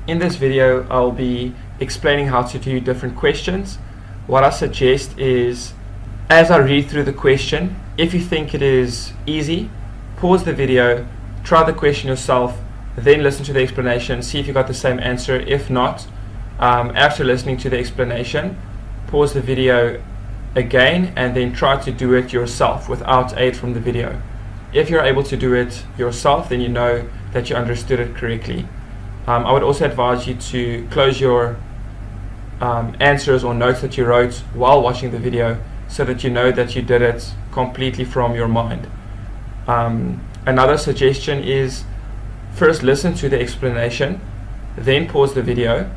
In this video, I'll be explaining how to do different questions. What I suggest is, as I read through the question, if you think it is easy, pause the video, try the question yourself, then listen to the explanation, see if you got the same answer. If not, after listening to the explanation, pause the video again and then try to do it yourself without aid from the video. If you're able to do it yourself, then you know that you understood it correctly. I would also advise you to close your answers or notes that you wrote while watching the video so that you know that you did it completely from your mind. Another suggestion is first listen to the explanation, then pause the video,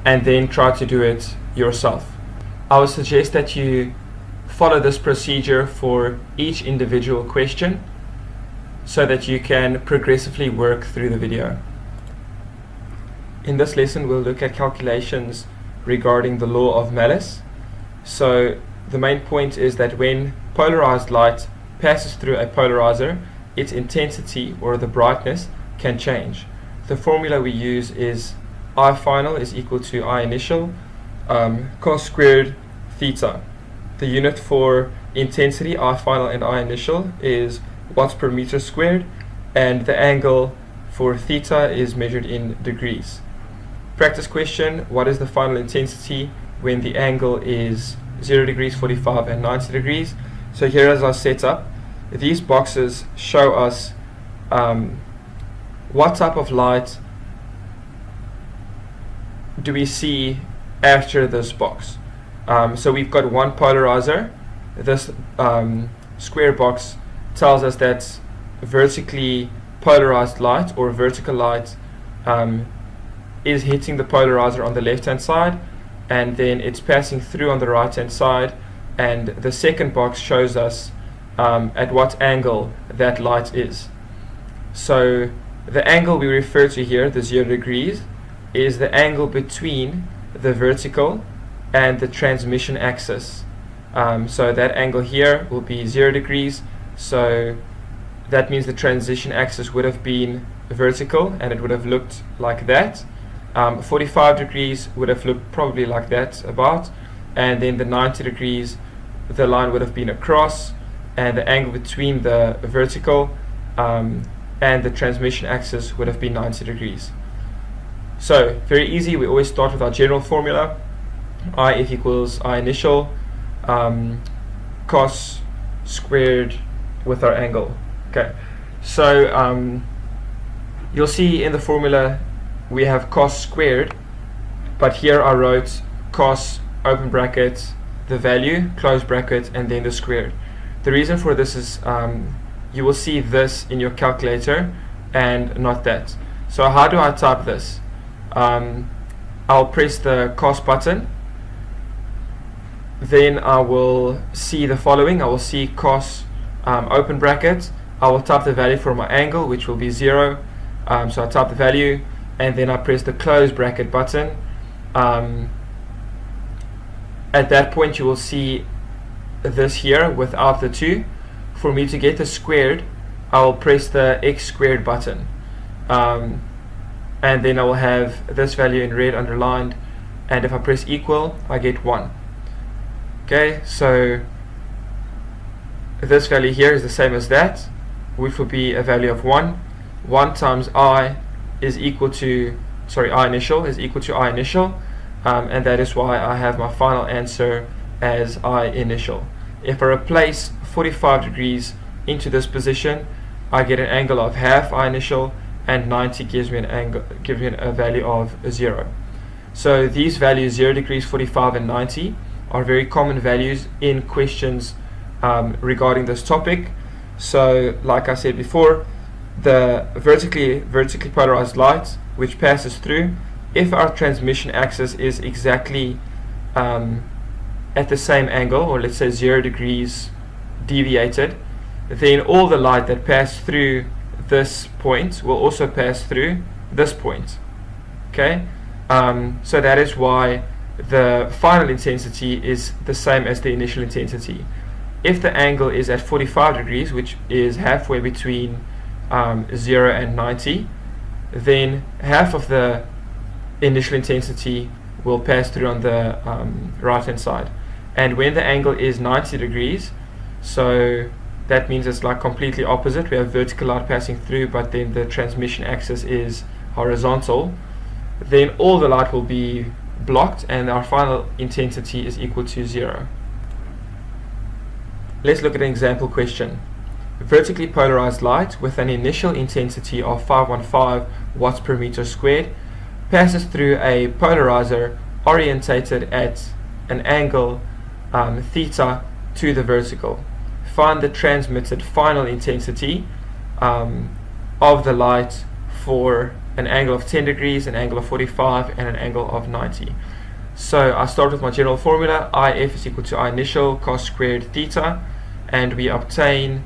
and then try to do it yourself. I would suggest that you follow this procedure for each individual question so that you can progressively work through the video. In this lesson, we'll look at calculations regarding the law of Malus. So the main point is that when polarized light passes through a polarizer, its intensity or the brightness can change. The formula we use is I final is equal to I initial cos squared theta. The unit for intensity, I final and I initial, is watts per meter squared, and the angle for theta is measured in degrees. Practice question: what is the final intensity when the angle is 0 degrees, 45 and 90 degrees? So here is our setup. These boxes show us what type of light do we see after this box. So we've got one polarizer. This square box tells us that vertically polarized light or vertical light is hitting the polarizer on the left hand side, and then it's passing through on the right hand side, and the second box shows us at what angle that light is. So the angle we refer to here, the 0 degrees, is the angle between the vertical and the transmission axis. So that angle here will be 0 degrees, so that means the transition axis would have been vertical and it would have looked like that. 45 degrees would have looked probably like that about, and then the 90 degrees, the line would have been across, and the angle between the vertical and the transmission axis would have been 90 degrees. So very easy, we always start with our general formula. I equals I initial cos squared with our angle. Okay, so you'll see in the formula we have cos squared, but here I wrote cos open bracket, the value, close bracket, and then the squared. The reason for this is you will see this in your calculator and not that. So how do I type this? I'll press the cos button, then I will see the following. I will see cos open bracket, I will type the value for my angle, which will be 0, so I type the value, and then I press the close bracket button. At that point you will see this here without the 2. For me to get the squared, I will press the x squared button, and then I will have this value in red underlined, and if I press equal I get 1. Okay, so this value here is the same as that, which will be a value of 1. 1 times I is equal to, I initial is equal to I initial, and that is why I have my final answer as I initial. If I replace 45 degrees into this position, I get an angle of half I initial, and 90 gives me a value of 0. So these values, 0 degrees, 45 and 90, are very common values in questions regarding this topic. So like I said before, the vertically polarized light which passes through, if our transmission axis is exactly at the same angle, or let's say 0 degrees deviated, then all the light that passed through this point will also pass through this point. Okay, so that is why the final intensity is the same as the initial intensity. If the angle is at 45 degrees, which is halfway between 0 and 90, then half of the initial intensity will pass through on the right hand side. And when the angle is 90 degrees, so that means it's like completely opposite. We have vertical light passing through, but then the transmission axis is horizontal. Then all the light will be blocked and our final intensity is equal to 0. Let's look at an example question. Vertically polarized light with an initial intensity of 515 watts per meter squared passes through a polarizer orientated at an angle theta to the vertical. Find the transmitted final intensity of the light for an angle of 10 degrees, an angle of 45, and an angle of 90. So I start with my general formula. IF is equal to I initial cos squared theta, and we obtain,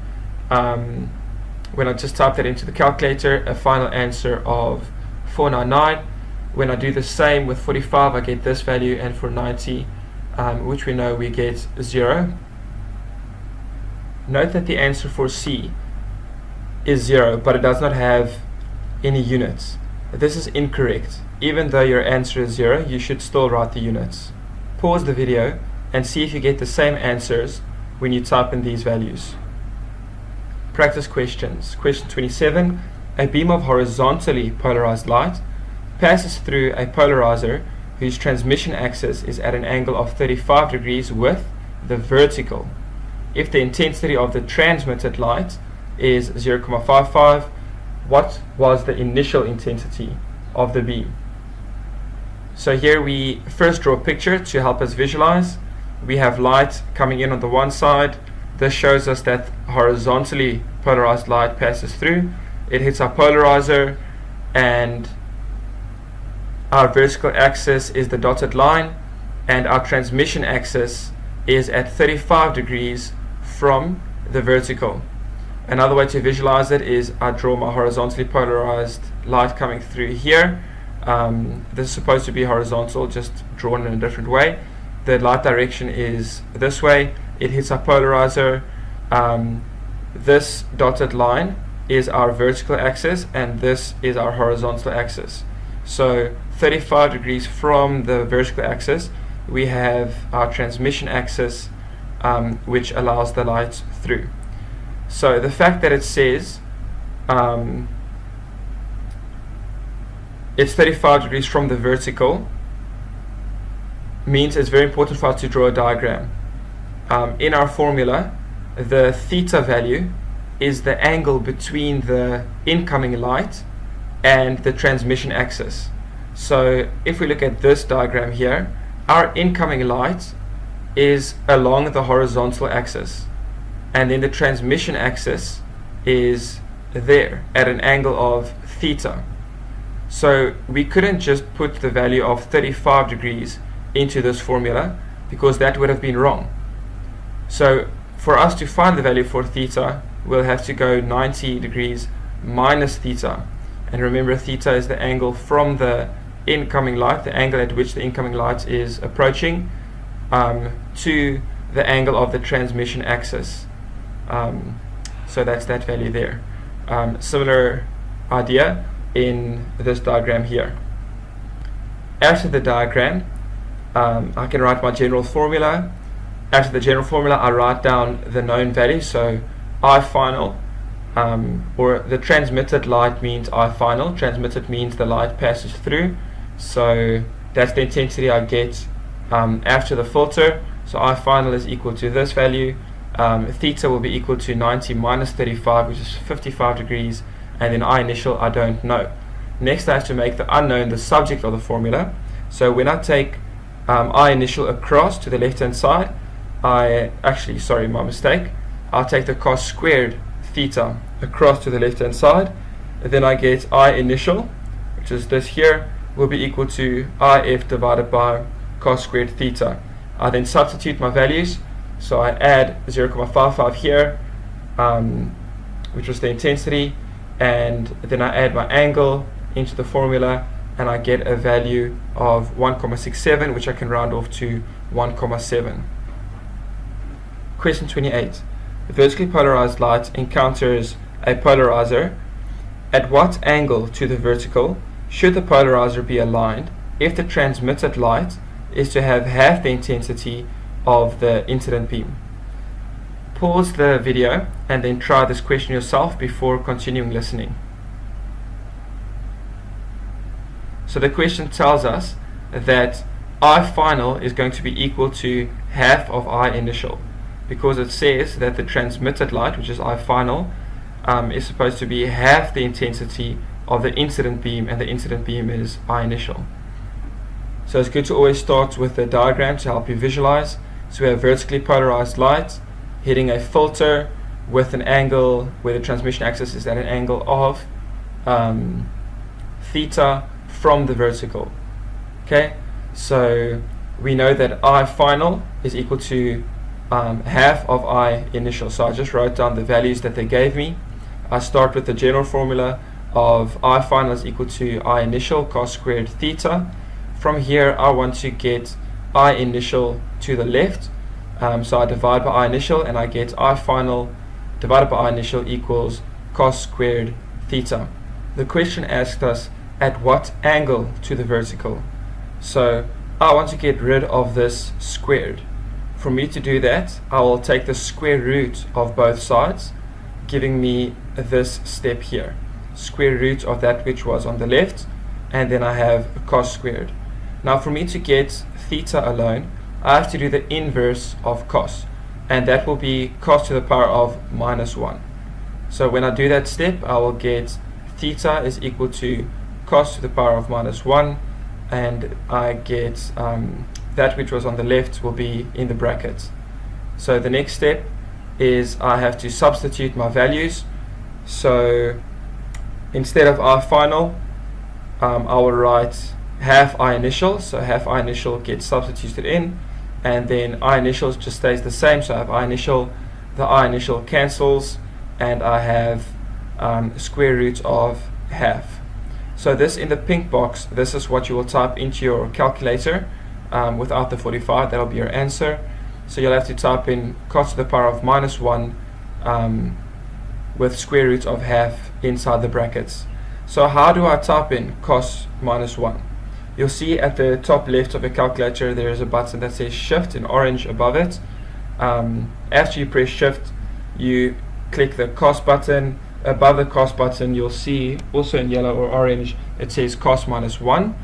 when I just type that into the calculator, a final answer of 499. When I do the same with 45, I get this value, and for 90, which we know, we get 0. Note that the answer for C is 0, but it does not have any units. This is incorrect. Even though your answer is 0, you should still write the units. Pause the video and see if you get the same answers when you type in these values. Practice questions. Question 27. A beam of horizontally polarized light passes through a polarizer whose transmission axis is at an angle of 35 degrees with the vertical. If the intensity of the transmitted light is 0.55, what was the initial intensity of the beam? So here we first draw a picture to help us visualize. We have light coming in on the one side. This shows us that horizontally polarized light passes through. It hits our polarizer, and our vertical axis is the dotted line, and our transmission axis is at 35 degrees from the vertical. Another way to visualize it is I draw my horizontally polarized light coming through here. This is supposed to be horizontal, just drawn in a different way. The light direction is this way. It hits our polarizer. This dotted line is our vertical axis, and this is our horizontal axis. So 35 degrees from the vertical axis, we have our transmission axis, which allows the light through. So the fact that it says it's 35 degrees from the vertical means it's very important for us to draw a diagram. In our formula, the theta value is the angle between the incoming light and the transmission axis. So if we look at this diagram here, our incoming light is along the horizontal axis, and then the transmission axis is there at an angle of theta. So we couldn't just put the value of 35 degrees into this formula, because that would have been wrong. So for us to find the value for theta, we'll have to go 90 degrees minus theta. And remember, theta is the angle from the incoming light, the angle at which the incoming light is approaching, to the angle of the transmission axis. So that's that value there. Similar idea in this diagram here. After the diagram, I can write my general formula. After the general formula, I write down the known values. So I final, or the transmitted light means I final. Transmitted means the light passes through. So that's the intensity I get after the filter. So I final is equal to this value. Theta will be equal to 90 minus 35, which is 55 degrees. And then I initial, I don't know. Next, I have to make the unknown the subject of the formula. So when I take I initial across to the left hand side, my mistake. I'll take the cos squared theta across to the left hand side, and then I get I initial, which is this here, will be equal to IF divided by cos squared theta. I then substitute my values, so I add 0.55 here, which was the intensity, and then I add my angle into the formula, and I get a value of 1.67, which I can round off to 1.7. Question 28. The vertically polarized light encounters a polarizer. At what angle to the vertical should the polarizer be aligned if the transmitted light is to have half the intensity of the incident beam. Pause the video and then try this question yourself before continuing listening. So the question tells us that I final is going to be equal to half of I initial, because it says that the transmitted light, which is I final, is supposed to be half the intensity of the incident beam, and the incident beam is I initial. So it's good to always start with the diagram to help you visualize. So we have vertically polarized light hitting a filter with an angle where the transmission axis is at an angle of theta from the vertical. Okay, so we know that I final is equal to half of I initial. So I just wrote down the values that they gave me. I start with the general formula of I final is equal to I initial cos squared theta. From here I want to get I initial to the left. So I divide by I initial and I get I final divided by I initial equals cos squared theta. The question asked us at what angle to the vertical. So I want to get rid of this squared. For me to do that, I will take the square root of both sides, giving me this step here. Square root of that which was on the left, and then I have cos squared. Now for me to get theta alone, I have to do the inverse of cos, and that will be cos to the power of minus 1. So when I do that step, I will get theta is equal to cos to the power of minus 1, and I get that which was on the left will be in the brackets. So the next step is I have to substitute my values. So instead of I final, I will write half I initial. So half I initial gets substituted in, and then I initial just stays the same. So I have I initial, the I initial cancels, and I have square root of half. So this in the pink box, this is what you will type into your calculator without the 45. That'll be your answer. So you'll have to type in cos to the power of minus 1 with square root of half inside the brackets. So how do I type in cos minus 1? You'll see at the top left of your calculator there is a button that says shift in orange above it. After you press shift, you click the cos button. Above the cos button you'll see also in yellow or orange it says cos minus 1,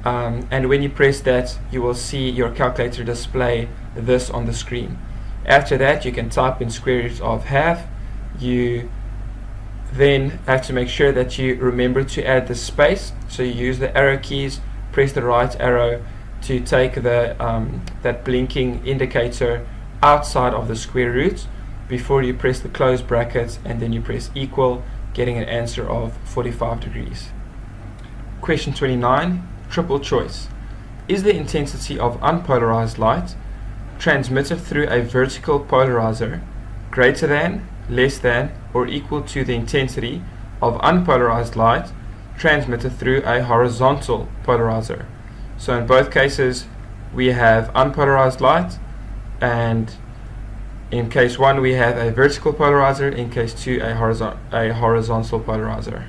and when you press that you will see your calculator display this on the screen. After that you can type in square root of half. You then have to make sure that you remember to add the space, so you use the arrow keys, press the right arrow to take the that blinking indicator outside of the square root before you press the close brackets, and then you press equal, getting an answer of 45 degrees. Question 29, triple choice. Is the intensity of unpolarized light transmitted through a vertical polarizer greater than, less than, or equal to the intensity of unpolarized light transmitted through a horizontal polarizer? So in both cases we have unpolarized light, and in case 1 we have a vertical polarizer, in case 2 a horizontal polarizer.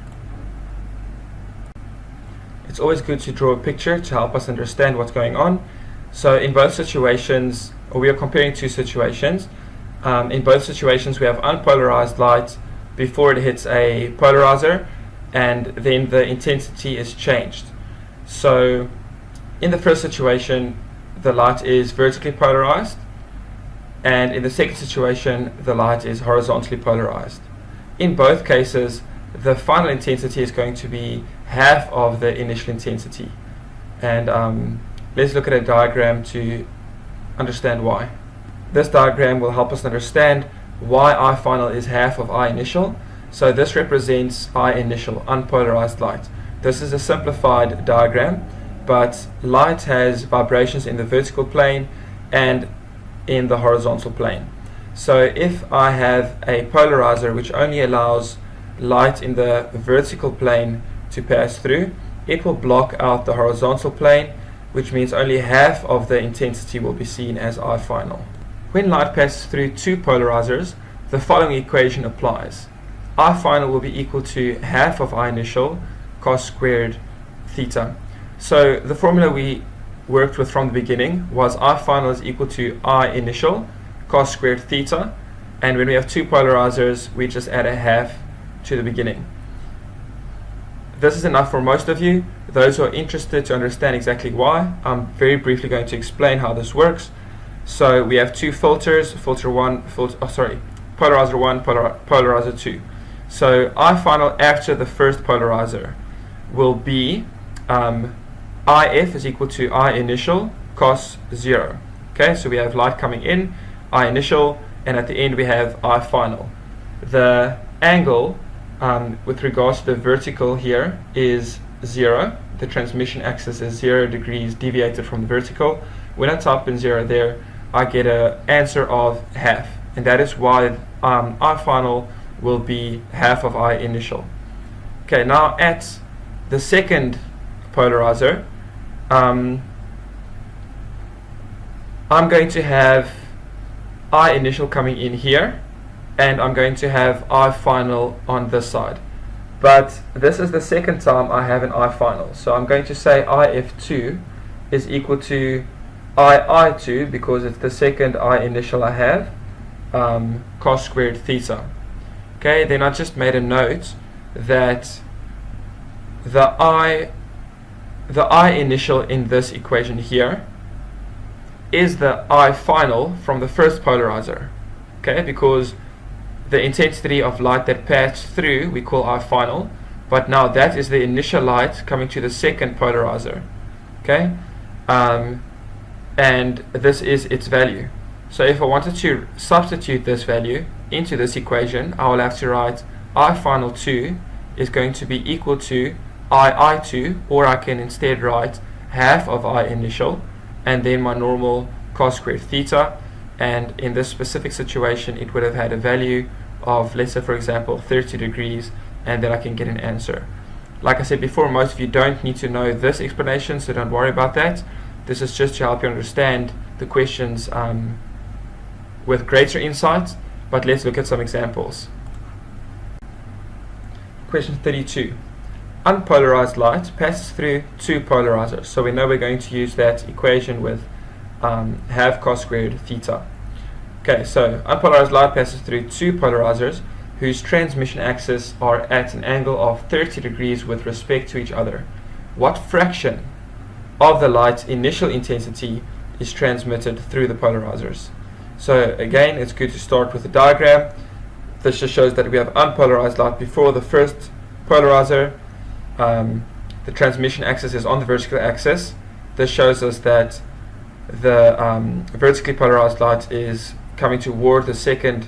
It's always good to draw a picture to help us understand what's going on. So in both situations, or we are comparing two situations, in both situations we have unpolarized light before it hits a polarizer, and then the intensity is changed. So in the first situation the light is vertically polarized, and in the second situation the light is horizontally polarized. In both cases the final intensity is going to be half of the initial intensity, and let's look at a diagram to understand why. This diagram will help us understand why I final is half of I initial. So this represents I initial, unpolarized light. This is a simplified diagram, but light has vibrations in the vertical plane and in the horizontal plane. So if I have a polarizer which only allows light in the vertical plane to pass through, it will block out the horizontal plane, which means only half of the intensity will be seen as I final. When light passes through two polarizers, the following equation applies. I final will be equal to half of I initial cos squared theta. So the formula we worked with from the beginning was I final is equal to I initial cos squared theta, and when we have two polarizers we just add a half to the beginning. This is enough for most of you. Those who are interested to understand exactly why, I'm very briefly going to explain how this works. So we have two filters, polarizer 1, polarizer 2. So I final after the first polarizer will be IF is equal to I initial cos 0. Okay, so we have light coming in, I initial, and at the end we have I final. The angle with regards to the vertical here is 0. The transmission axis is 0 degrees deviated from the vertical. When I type in 0 there, I get an answer of half, and that is why I final will be half of I initial. Okay, now at the second polarizer, I'm going to have I initial coming in here, and I'm going to have I final on this side. But this is the second time I have an I final, so I'm going to say IF2 is equal to I2, because it's the second I initial I have, cos squared theta. Okay, then I just made a note that the I initial in this equation here is the I final from the first polarizer. Okay, because the intensity of light that passed through we call I final, but now that is the initial light coming to the second polarizer. Okay, and this is its value. So if I wanted to substitute this value into this equation, I will have to write I final 2 is going to be equal to I2, or I can instead write half of I initial and then my normal cos squared theta, and in this specific situation it would have had a value of, let's say for example, 30 degrees, and then I can get an answer. Like I said before, most of you don't need to know this explanation, so don't worry about that. This is just to help you understand the questions with greater insight, but let's look at some examples. Question 32. Unpolarized light passes through two polarizers. So we know we're going to use that equation with half cos squared theta. Okay, so unpolarized light passes through two polarizers whose transmission axes are at an angle of 30 degrees with respect to each other. What fraction of the light's initial intensity is transmitted through the polarizers? So again, it's good to start with the diagram. This just shows that we have unpolarized light before the first polarizer. The transmission axis is on the vertical axis. This shows us that the vertically polarized light is coming toward the second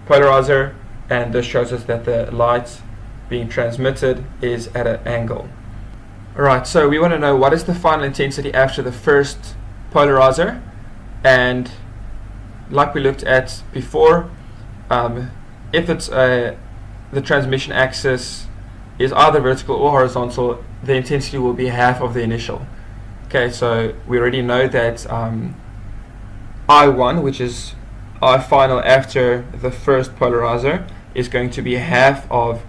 polarizer, and this shows us that the light being transmitted is at an angle. Alright, so we want to know what is the final intensity after the first polarizer, and like we looked at before, if it's the transmission axis is either vertical or horizontal, the intensity will be half of the initial. Okay, so we already know that I1, which is I final after the first polarizer, is going to be half of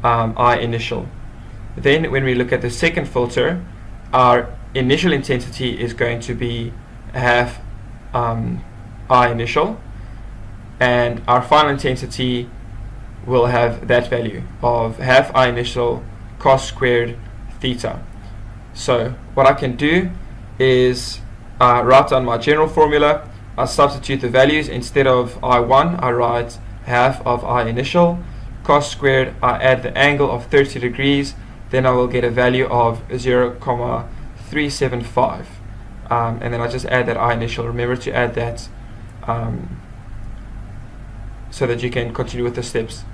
I initial. Then when we look at the second filter, our initial intensity is going to be half I initial, and our final intensity will have that value of half I initial cos squared theta. So what I can do is write down my general formula. I substitute the values. Instead of I1, I write half of I initial cos squared. I add the angle of 30 degrees, then I will get a value of 0.375, and then I just add that I initial. Remember to add that so that you can continue with the steps.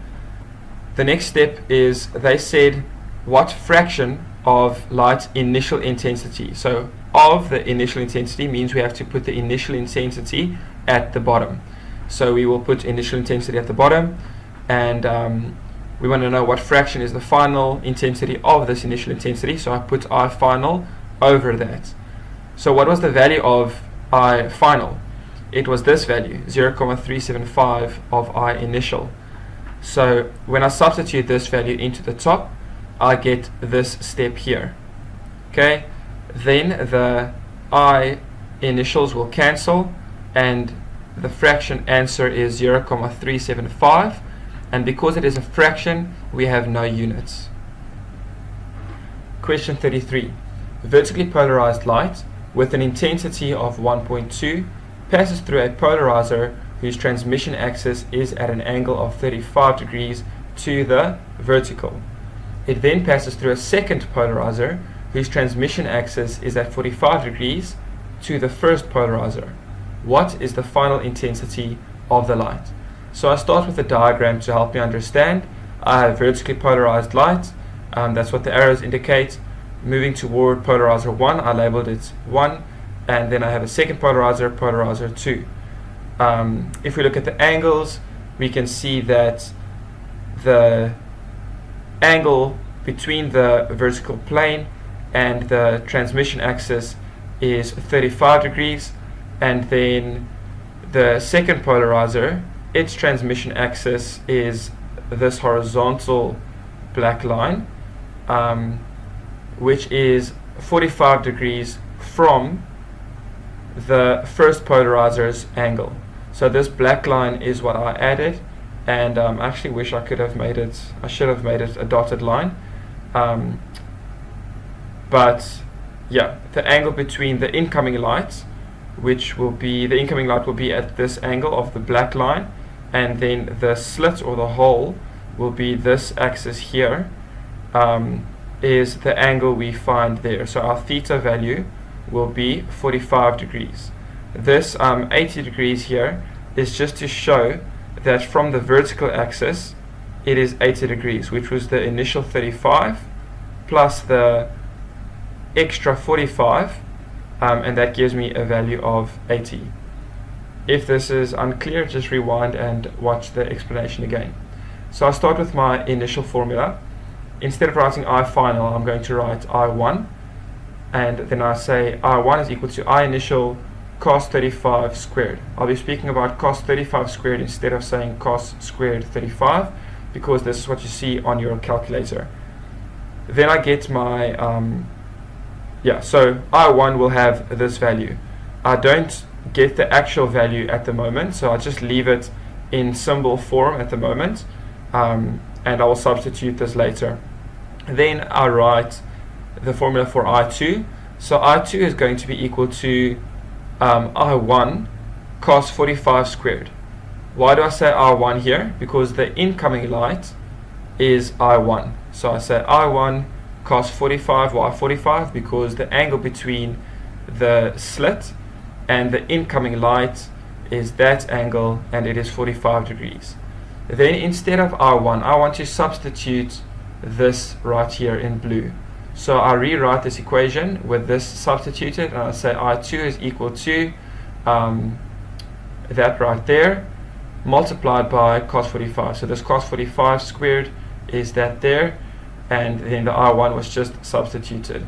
The next step is, they said, what fraction of light's initial intensity. So of the initial intensity means we have to put the initial intensity at the bottom. So we will put initial intensity at the bottom, and we want to know what fraction is the final intensity of this initial intensity. So I put I final over that. So what was the value of I final? It was this value, 0.375 of I initial. So when I substitute this value into the top, I get this step here. Okay, then the I initials will cancel, and the fraction answer is 0,375, and because it is a fraction, we have no units. Question 33. Vertically polarized light with an intensity of 1.2 passes through a polarizer whose transmission axis is at an angle of 35 degrees to the vertical. It then passes through a second polarizer whose transmission axis is at 45 degrees to the first polarizer. What is the final intensity of the light? So I start with a diagram to help me understand. I have vertically polarized light, that's what the arrows indicate. Moving toward polarizer 1, I labeled it 1, and then I have a second polarizer, polarizer 2. If we look at the angles, we can see that the angle between the vertical plane and the transmission axis is 35 degrees, and then the second polarizer, its transmission axis is this horizontal black line, which is 45 degrees from the first polarizer's angle. So this black line is what I added, and I actually wish I should have made it a dotted line, but yeah, the angle between the incoming light, which will be, the incoming light will be at this angle of the black line, and then the slit or the hole will be this axis here, is the angle we find there. So our theta value will be 45 degrees. This 80 degrees here is just to show that from the vertical axis it is 80 degrees, which was the initial 35 plus the extra 45, and that gives me a value of 80. If this is unclear, just rewind and watch the explanation again. So I'll start with my initial formula. Instead of writing I final, I'm going to write I1, and then I say I1 is equal to I initial cos 35 squared. I'll be speaking about cos 35 squared instead of saying cos squared 35, because this is what you see on your calculator. Then I get my, so I1 will have this value. I don't get the actual value at the moment, so I just leave it in symbol form at the moment, and I will substitute this later. Then I write the formula for I2. So I2 is going to be equal to I1 cos 45 squared. Why do I say I1 here? Because the incoming light is I1. So I say I1 cos 45, why 45? Because the angle between the slit and the incoming light is that angle, and it is 45 degrees. Then instead of I1, I want to substitute this right here in blue. So I rewrite this equation with this substituted, and I say I2 is equal to that right there, multiplied by cos 45. So this cos 45 squared is that there, and then the I1 was just substituted.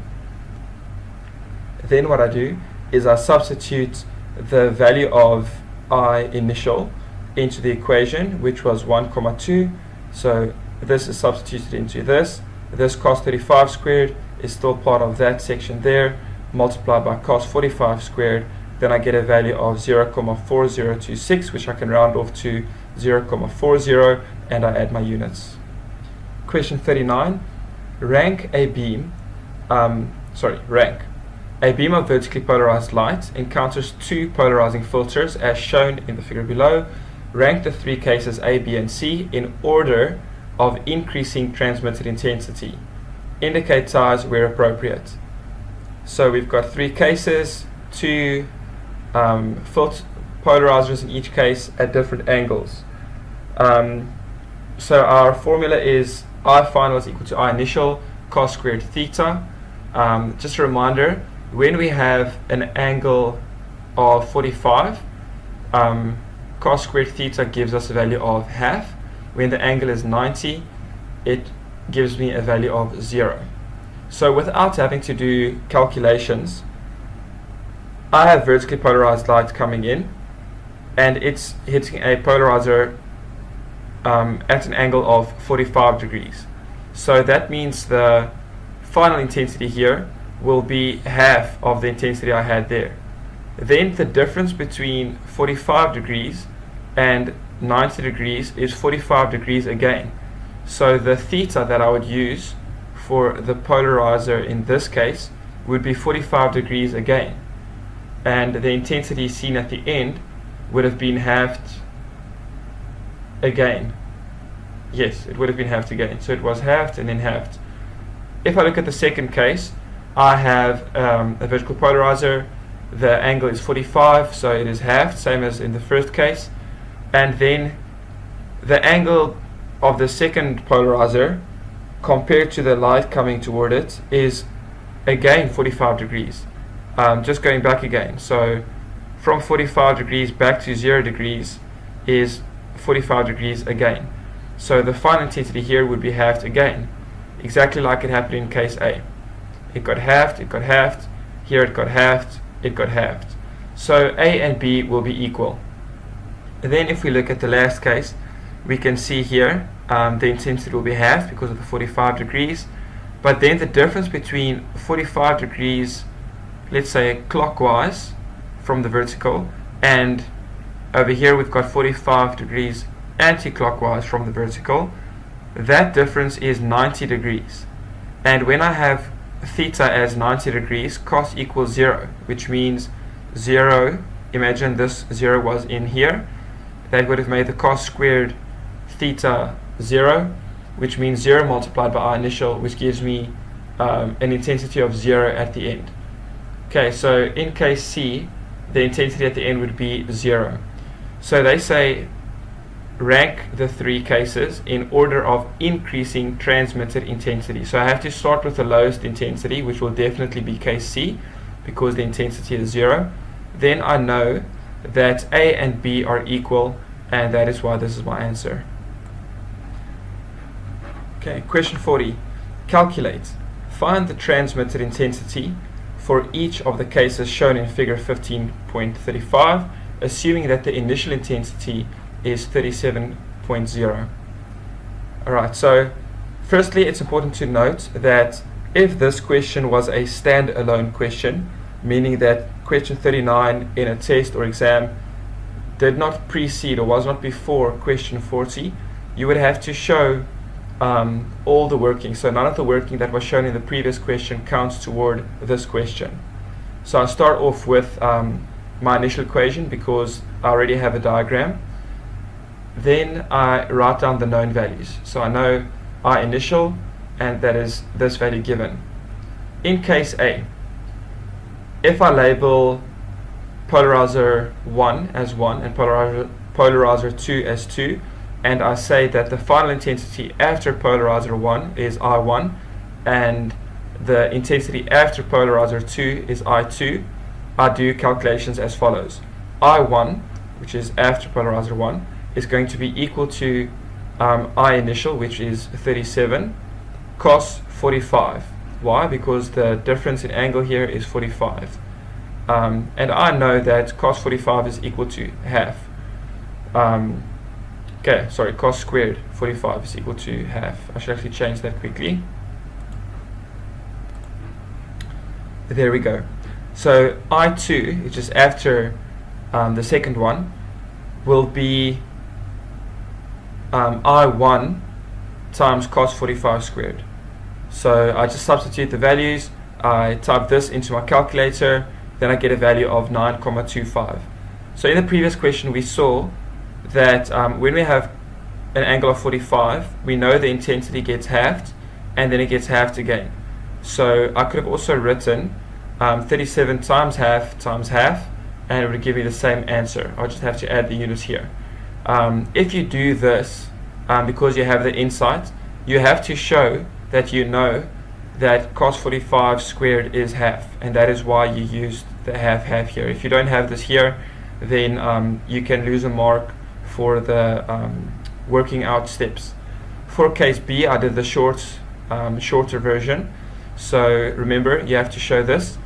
Then what I do is I substitute the value of I initial into the equation, which was 1,2. So this is substituted into this. This cos 35 squared is still part of that section there, multiplied by cos 45 squared. Then I get a value of 0,4026, which I can round off to 0,40, and I add my units. Question 39. Rank. A beam of vertically polarized light encounters two polarizing filters as shown in the figure below. Rank the three cases A, B, and C in order of increasing transmitted intensity. Indicate size where appropriate. So we've got three cases, two polarizers in each case at different angles. So our formula is I final is equal to I initial cos squared theta. Just a reminder, when we have an angle of 45, cos squared theta gives us a value of half. When the angle is 90, it gives me a value of 0. So without having to do calculations, I have vertically polarized light coming in, and it's hitting a polarizer at an angle of 45 degrees. So that means the final intensity here will be half of the intensity I had there. Then the difference between 45 degrees and 90 degrees is 45 degrees again. So the theta that I would use for the polarizer in this case would be 45 degrees again. And the intensity seen at the end would have been halved again. Yes, it would have been halved again. So it was halved and then halved. If I look at the second case, I have a vertical polarizer. The angle is 45, so it is halved, same as in the first case. And then the angle of the second polarizer compared to the light coming toward it is again 45 degrees. Just going back again. So from 45 degrees back to 0 degrees is 45 degrees again. So the final intensity here would be halved again, exactly like it happened in case A. It got halved, it got halved, here it got halved, it got halved. So A and B will be equal. And then if we look at the last case, we can see here the intensity will be halved because of the 45 degrees. But then the difference between 45 degrees, let's say clockwise from the vertical, and over here we've got 45 degrees anti-clockwise from the vertical, that difference is 90 degrees. And when I have theta as 90 degrees, cos equals 0, which means 0, imagine this 0 was in here, that would have made the cos squared theta 0, which means 0 multiplied by I initial, which gives me an intensity of 0 at the end. Okay, so in case C, the intensity at the end would be 0. So they say rank the three cases in order of increasing transmitted intensity. So I have to start with the lowest intensity, which will definitely be case C, because the intensity is 0. Then I know that A and B are equal, and that is why this is my answer. Okay, question 40. Calculate. Find the transmitted intensity for each of the cases shown in figure 15.35, assuming that the initial intensity is 37.0. Alright, so firstly it's important to note that if this question was a stand-alone question, meaning that question 39 in a test or exam did not precede or was not before question 40, you would have to show all the working. So none of the working that was shown in the previous question counts toward this question. So I start off with my initial equation because I already have a diagram. Then I write down the known values. So I know I initial, and that is this value given. In case A, if I label polarizer 1 as 1 and polarizer 2 as 2, and I say that the final intensity after polarizer 1 is I1 and the intensity after polarizer 2 is I2, I do calculations as follows. I1, which is after polarizer 1, is going to be equal to I initial, which is 37, cos 45. Why? Because the difference in angle here is 45. And I know that cos 45 is equal to half. Cos squared 45 is equal to half. I should actually change that quickly. There we go. So I2, which is after the second one, will be I1 times cos 45 squared. So I just substitute the values, I type this into my calculator, then I get a value of 9.25. So in the previous question we saw that when we have an angle of 45, we know the intensity gets halved and then it gets halved again. So I could have also written 37 times half, and it would give me the same answer. I'll just have to add the units here. If you do this, because you have the insight, you have to show that you know that cos 45 squared is half, and that is why you used the half here. If you don't have this here, then you can lose a mark for the working out steps. For case B, I did the shorter version. So remember, you have to show this.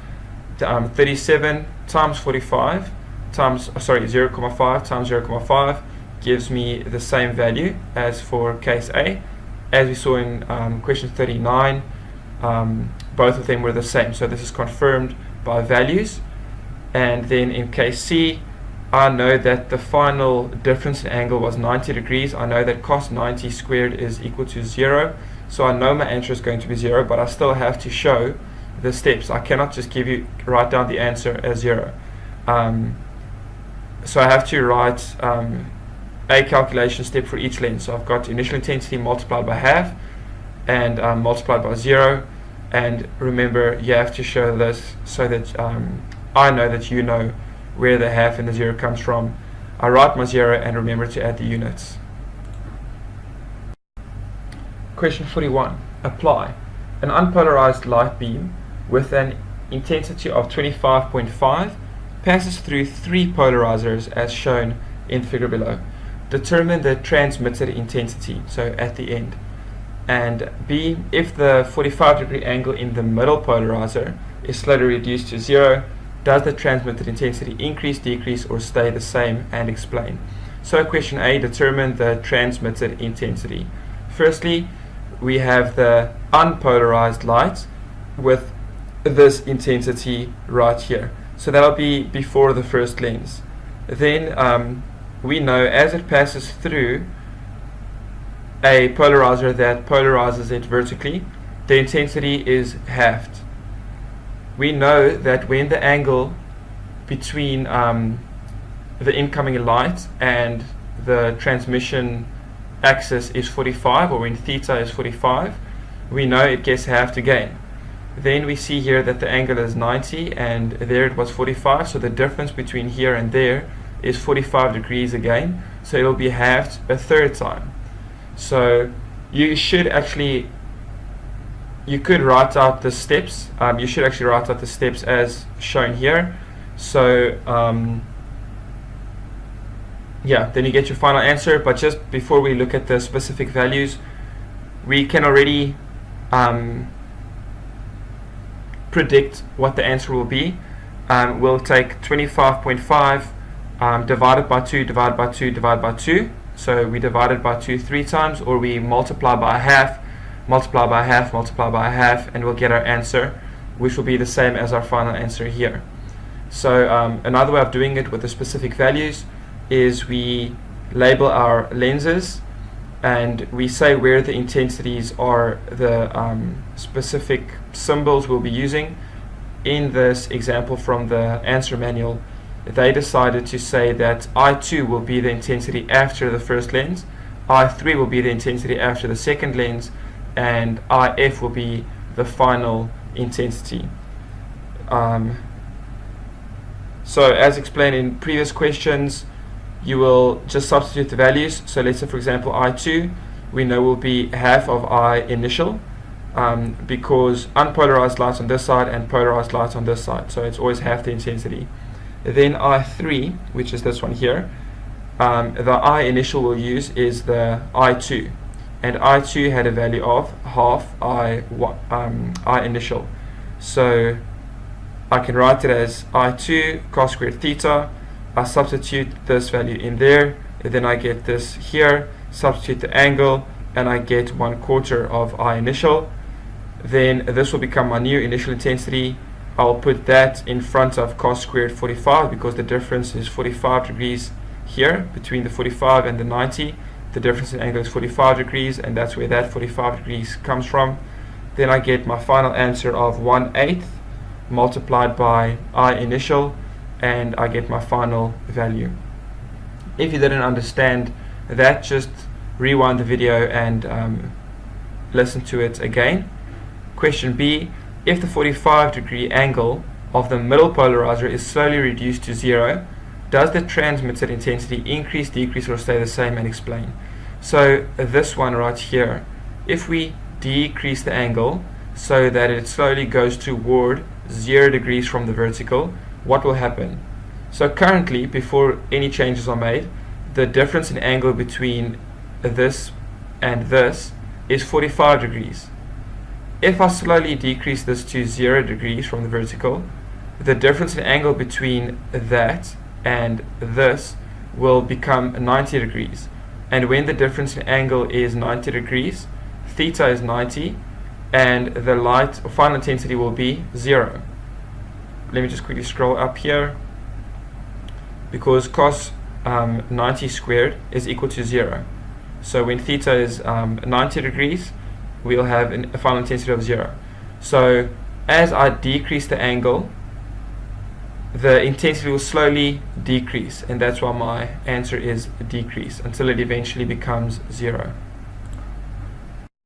37 times 45 times 0.5 times 0.5 gives me the same value as for case A. As we saw in question 39, both of them were the same. So this is confirmed by values. And then in case C, I know that the final difference in angle was 90 degrees. I know that cos 90 squared is equal to 0. So I know my answer is going to be 0, but I still have to show the steps. I cannot just write down the answer as 0. So I have to write a calculation step for each lens. So I've got initial intensity multiplied by half and multiplied by 0. And remember, you have to show this so that I know that you know where the half and the 0 comes from. I write my 0 and remember to add the units. Question 41. Apply. An unpolarized light beam with an intensity of 25.5 passes through 3 polarizers as shown in the figure below. Determine the transmitted intensity, so at the end. And B, if the 45-degree angle in the middle polarizer is slowly reduced to 0, does the transmitted intensity increase, decrease, or stay the same, and explain. So question A, determine the transmitted intensity. Firstly, we have the unpolarized light with this intensity right here. So that'll be before the first lens. Then we know as it passes through a polarizer that polarizes it vertically, the intensity is halved. We know that when the angle between the incoming light and the transmission axis is 45, or when theta is 45, we know it gets halved again. Then we see here that the angle is 90 and there it was 45, so the difference between here and there is 45 degrees again, so it will be halved a third time. So you should actually, you could write out the steps. You should actually write out the steps as shown here. So yeah, then you get your final answer. But just before we look at the specific values, we can already predict what the answer will be. We'll take 25.5 divided by 2, divided by 2, divided by 2. So we divide it by 2 3 times, or we multiply by half, multiply by half, multiply by half, and we'll get our answer, which will be the same as our final answer here. So another way of doing it with the specific values is we label our lenses and we say where the intensities are, the specific symbols we'll be using. In this example from the answer manual, they decided to say that I2 will be the intensity after the first lens, I3 will be the intensity after the second lens, and IF will be the final intensity. So as explained in previous questions, you will just substitute the values. So let's say for example I2 we know will be half of I initial, because unpolarized light on this side and polarized light on this side, so it's always half the intensity. Then I3, which is this one here, the I initial we'll use is the I2, and I2 had a value of half I initial. So I can write it as I2 cos squared theta. I substitute this value in there, and then I get this here, substitute the angle, and I get 1/4 of I initial. Then this will become my new initial intensity. I'll put that in front of cos squared 45 because the difference is 45 degrees here between the 45 and the 90. The difference in angle is 45 degrees, and that's where that 45 degrees comes from. Then I get my final answer of 1/8 multiplied by I initial, and I get my final value. If you didn't understand that, just rewind the video and listen to it again. Question B, if the 45-degree angle of the middle polarizer is slowly reduced to 0, does the transmitted intensity increase, decrease, or stay the same, and explain. So this one right here, if we decrease the angle so that it slowly goes toward 0 degrees from the vertical, what will happen? So currently, before any changes are made, the difference in angle between this and this is 45 degrees. If I slowly decrease this to 0 degrees from the vertical, the difference in angle between that and this will become 90 degrees. And when the difference in angle is 90 degrees, theta is 90, and the light or final intensity will be 0. Let me just quickly scroll up here. Because cos 90 squared is equal to 0. So when theta is 90 degrees, we'll have a final intensity of 0. So as I decrease the angle, the intensity will slowly decrease, and that's why my answer is decrease until it eventually becomes 0.